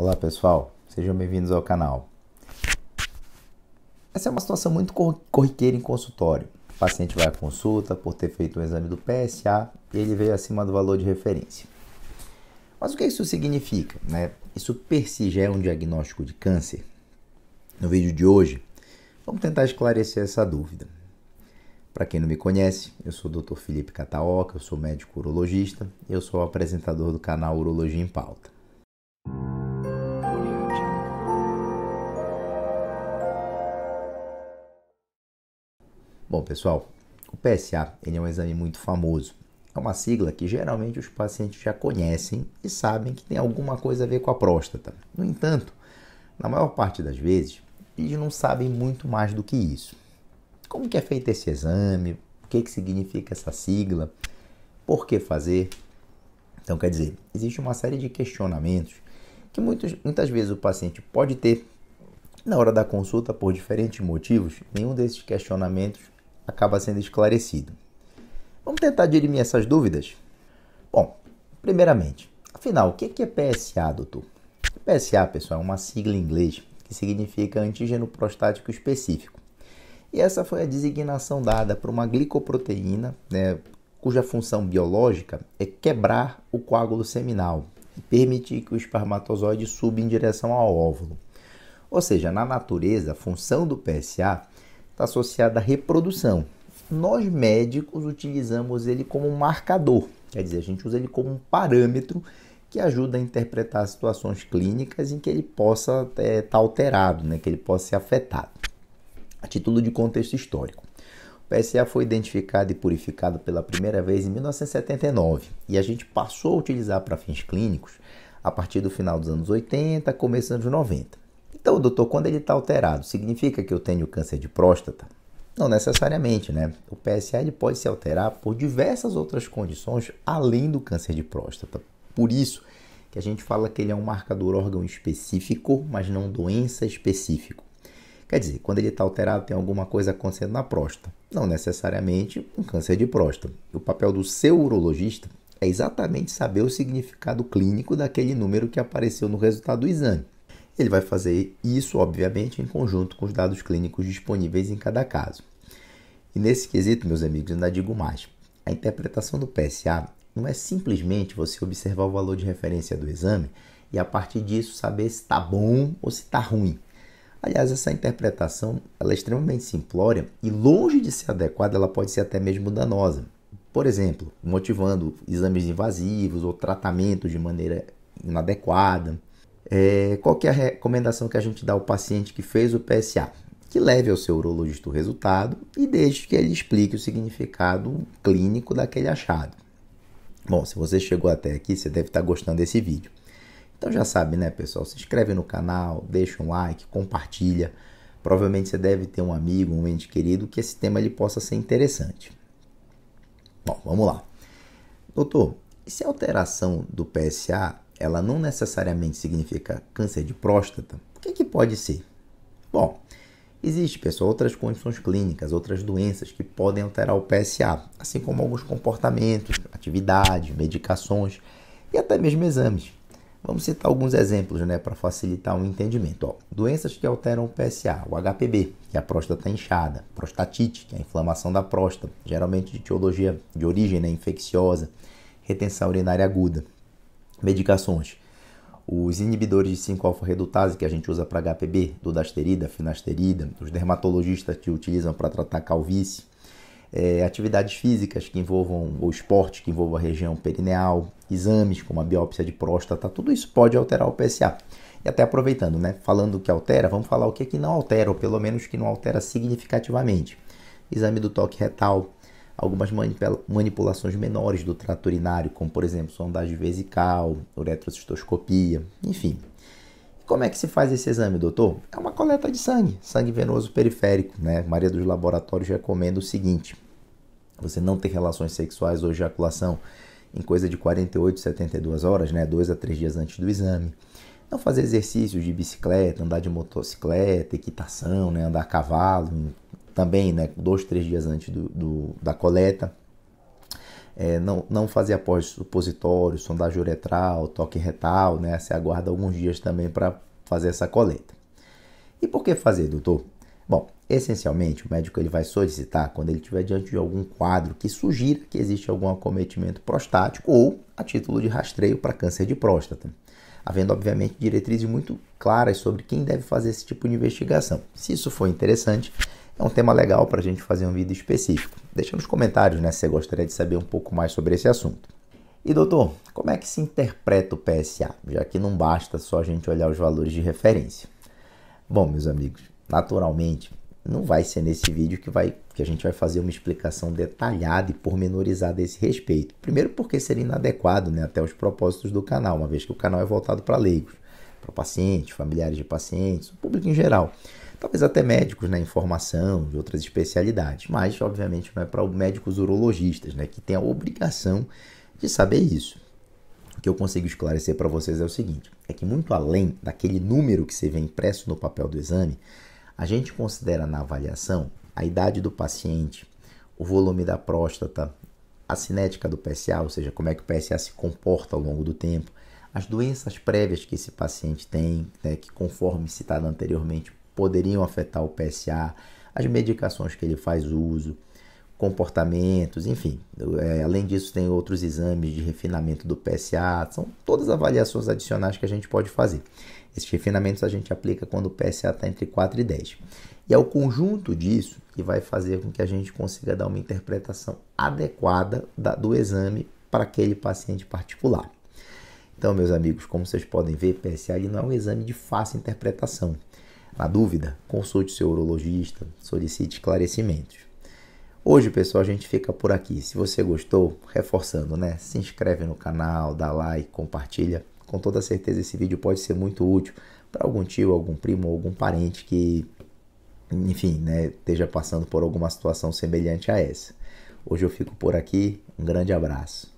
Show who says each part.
Speaker 1: Olá pessoal, sejam bem-vindos ao canal. Essa é uma situação muito corriqueira em consultório. O paciente vai à consulta por ter feito um exame do PSA e ele veio acima do valor de referência. Mas o que isso significa, né? Isso per si já é um diagnóstico de câncer? No vídeo de hoje, vamos tentar esclarecer essa dúvida. Para quem não me conhece, eu sou o Dr. Felipe Cataoca, eu sou médico urologista e eu sou o apresentador do canal Urologia em Pauta. Bom, pessoal, o PSA ele é um exame muito famoso. É uma sigla que geralmente os pacientes já conhecem e sabem que tem alguma coisa a ver com a próstata. No entanto, na maior parte das vezes, eles não sabem muito mais do que isso. Como que é feito esse exame? O que significa essa sigla? Por que fazer? Então, quer dizer, existe uma série de questionamentos que muitas vezes o paciente pode ter na hora da consulta por diferentes motivos. Nenhum desses questionamentos acaba sendo esclarecido. Vamos tentar dirimir essas dúvidas? Bom, primeiramente, afinal, o que é PSA, doutor? PSA, pessoal, é uma sigla em inglês que significa antígeno prostático específico. E essa foi a designação dada para uma glicoproteína, né, cuja função biológica é quebrar o coágulo seminal e permitir que o espermatozoide suba em direção ao óvulo. Ou seja, na natureza, a função do PSA está associada à reprodução. Nós médicos utilizamos ele como um marcador, quer dizer, a gente usa ele como um parâmetro que ajuda a interpretar situações clínicas em que ele possa estar alterado, né, que ele possa ser afetado. A título de contexto histórico, o PSA foi identificado e purificado pela primeira vez em 1979 e a gente passou a utilizar para fins clínicos a partir do final dos anos 80, começo dos anos 90. Então, doutor, quando ele está alterado, significa que eu tenho câncer de próstata? Não necessariamente, né? O PSA ele pode se alterar por diversas outras condições além do câncer de próstata. Por isso que a gente fala que ele é um marcador órgão específico, mas não doença específico. Quer dizer, quando ele está alterado, tem alguma coisa acontecendo na próstata. Não necessariamente um câncer de próstata. O papel do seu urologista é exatamente saber o significado clínico daquele número que apareceu no resultado do exame. Ele vai fazer isso, obviamente, em conjunto com os dados clínicos disponíveis em cada caso. E nesse quesito, meus amigos, ainda digo mais. A interpretação do PSA não é simplesmente você observar o valor de referência do exame e, a partir disso, saber se está bom ou se está ruim. Aliás, essa interpretação ela é extremamente simplória e, longe de ser adequada, ela pode ser até mesmo danosa. Por exemplo, motivando exames invasivos ou tratamentos de maneira inadequada. Qual que é a recomendação que a gente dá ao paciente que fez o PSA? Que leve ao seu urologista o resultado e deixe que ele explique o significado clínico daquele achado. Bom, se você chegou até aqui, você deve estar gostando desse vídeo. Então já sabe, né, pessoal? Se inscreve no canal, deixa um like, compartilha. Provavelmente você deve ter um amigo, um ente querido, que esse tema ele possa ser interessante. Bom, vamos lá. Doutor, e se a alteração do PSA ela não necessariamente significa câncer de próstata, o que pode ser? Bom, existe, pessoal, outras condições clínicas, outras doenças que podem alterar o PSA, assim como alguns comportamentos, atividades, medicações e até mesmo exames. Vamos citar alguns exemplos, né, para facilitar o entendimento. Doenças que alteram o PSA, o HPB, que é a próstata inchada, prostatite, que é a inflamação da próstata, geralmente de etiologia de origem, né, infecciosa, retenção urinária aguda. Medicações, os inibidores de 5-alfa-redutase que a gente usa para HPB, dudasterida, finasterida, os dermatologistas que utilizam para tratar calvície, atividades físicas que envolvam, ou esporte que envolva a região perineal, exames como a biópsia de próstata, tudo isso pode alterar o PSA. E até aproveitando, né, falando que altera, vamos falar o que não altera, ou pelo menos que não altera significativamente. Exame do toque retal, algumas manipulações menores do trato urinário, como por exemplo sondagem vesical, uretrocistoscopia, enfim. Como é que se faz esse exame, doutor? É uma coleta de sangue venoso periférico, né? A maioria dos laboratórios recomenda o seguinte: você não ter relações sexuais ou ejaculação em coisa de 48, 72 horas, né? 2 a 3 dias antes do exame. Não fazer exercícios de bicicleta, andar de motocicleta, equitação, né? Andar a cavalo, também, né? 2, 3 dias antes da coleta. Não fazer após supositório, sondagem uretral, toque retal, né? Você aguarda alguns dias também para fazer essa coleta. E por que fazer, doutor? Bom, essencialmente o médico ele vai solicitar quando ele estiver diante de algum quadro que sugira que existe algum acometimento prostático ou a título de rastreio para câncer de próstata, havendo obviamente diretrizes muito claras sobre quem deve fazer esse tipo de investigação. Se isso for interessante, é um tema legal para a gente fazer um vídeo específico. Deixa nos comentários, né, se você gostaria de saber um pouco mais sobre esse assunto. E doutor, como é que se interpreta o PSA, já que não basta só a gente olhar os valores de referência? Bom, meus amigos, naturalmente, não vai ser nesse vídeo que a gente vai fazer uma explicação detalhada e pormenorizada a esse respeito. Primeiro porque seria inadequado, né, até os propósitos do canal, uma vez que o canal é voltado para leigos, para pacientes, familiares de pacientes, o público em geral. Talvez até médicos, né, em formação de outras especialidades, mas obviamente não é para médicos urologistas, né, que têm a obrigação de saber isso. O que eu consigo esclarecer para vocês é o seguinte, é que muito além daquele número que você vê impresso no papel do exame, a gente considera na avaliação a idade do paciente, o volume da próstata, a cinética do PSA, ou seja, como é que o PSA se comporta ao longo do tempo, as doenças prévias que esse paciente tem, né, que conforme citado anteriormente, poderiam afetar o PSA, as medicações que ele faz uso, comportamentos, enfim. Além disso, tem outros exames de refinamento do PSA, são todas avaliações adicionais que a gente pode fazer. Esses refinamentos a gente aplica quando o PSA está entre 4 e 10. E é o conjunto disso que vai fazer com que a gente consiga dar uma interpretação adequada do exame para aquele paciente particular. Então, meus amigos, como vocês podem ver, PSA não é um exame de fácil interpretação. Na dúvida, consulte seu urologista, solicite esclarecimentos. Hoje, pessoal, a gente fica por aqui. Se você gostou, reforçando, né? Se inscreve no canal, dá like, compartilha. Com toda certeza esse vídeo pode ser muito útil para algum tio, algum primo, algum parente que, enfim, né, esteja passando por alguma situação semelhante a essa. Hoje eu fico por aqui. Um grande abraço.